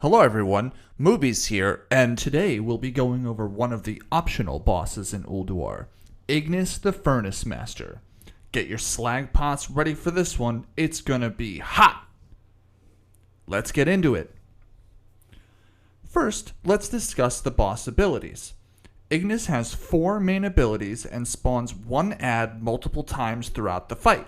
Hello everyone, Moobies here, and today we'll be going over one of the optional bosses in Ulduar, Ignis the Furnace Master. Get your slag pots ready for this one, it's gonna be hot! Let's get into it. First, let's discuss the boss abilities. Ignis has 4 main abilities and spawns one ad multiple times throughout the fight.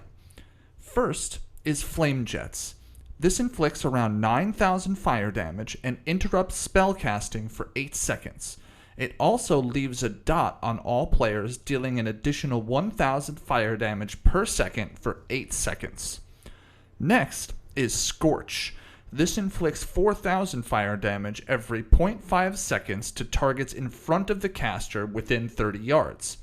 First is Flame Jets. This inflicts around 9,000 fire damage and interrupts spellcasting for 8 seconds. It also leaves a dot on all players, dealing an additional 1,000 fire damage per second for 8 seconds. Next is Scorch. This inflicts 4,000 fire damage every 0.5 seconds to targets in front of the caster within 30 yards.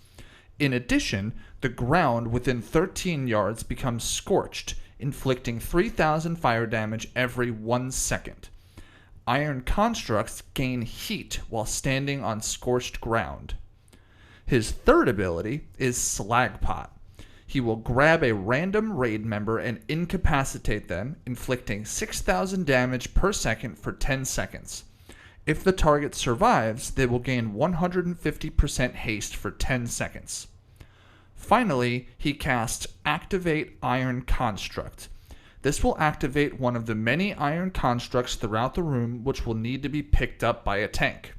In addition, the ground within 13 yards becomes scorched, inflicting 3,000 fire damage every 1 second. Iron constructs gain heat while standing on scorched ground. His third ability is Slag Pot. He will grab a random raid member and incapacitate them, inflicting 6,000 damage per second for 10 seconds. If the target survives, they will gain 150% haste for 10 seconds. Finally, he casts Activate Iron Construct. This will activate one of the many iron constructs throughout the room, which will need to be picked up by a tank.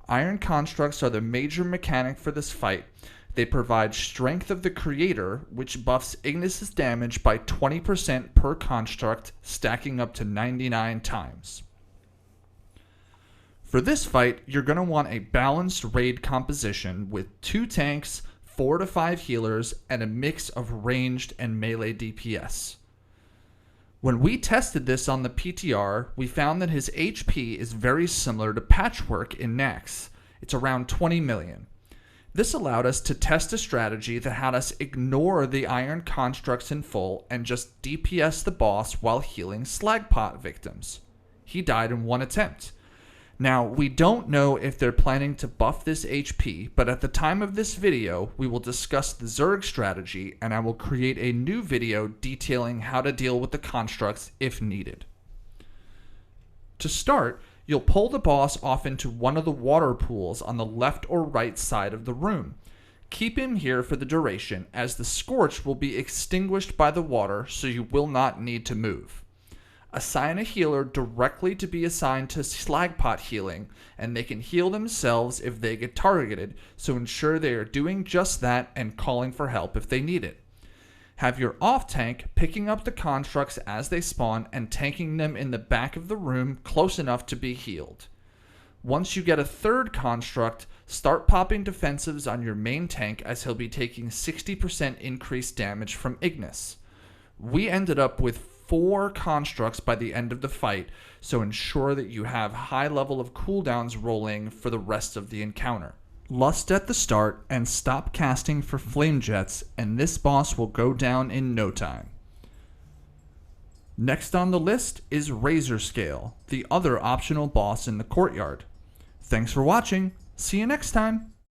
Iron constructs are the major mechanic for this fight. They provide Strength of the Creator, which buffs Ignis' damage by 20% per construct, stacking up to 99 times. For this fight, you're going to want a balanced raid composition with 2 tanks, 4 to 5 healers, and a mix of ranged and melee DPS. When we tested this on the PTR, we found that his HP is very similar to Patchwork in Nax. It's around 20 million. This allowed us to test a strategy that had us ignore the iron constructs in full and just DPS the boss while healing Slagpot victims. He died in 1 attempt. Now, we don't know if they're planning to buff this HP, but at the time of this video, we will discuss the Zerg strategy, and I will create a new video detailing how to deal with the constructs if needed. To start, you'll pull the boss off into one of the water pools on the left or right side of the room. Keep him here for the duration, as the scorch will be extinguished by the water, so you will not need to move. Assign a healer directly to be assigned to Slagpot healing, and they can heal themselves if they get targeted, so ensure they are doing just that and calling for help if they need it. Have your off-tank picking up the constructs as they spawn and tanking them in the back of the room close enough to be healed. Once you get a third construct, start popping defensives on your main tank, as he'll be taking 60% increased damage from Ignis. We ended up with 4 constructs by the end of the fight, so ensure that you have high level of cooldowns rolling for the rest of the encounter. Lust at the start and stop casting for Flame Jets, and this boss will go down in no time. Next on the list is Razor Scale, the other optional boss in the courtyard. Thanks for watching, see you next time!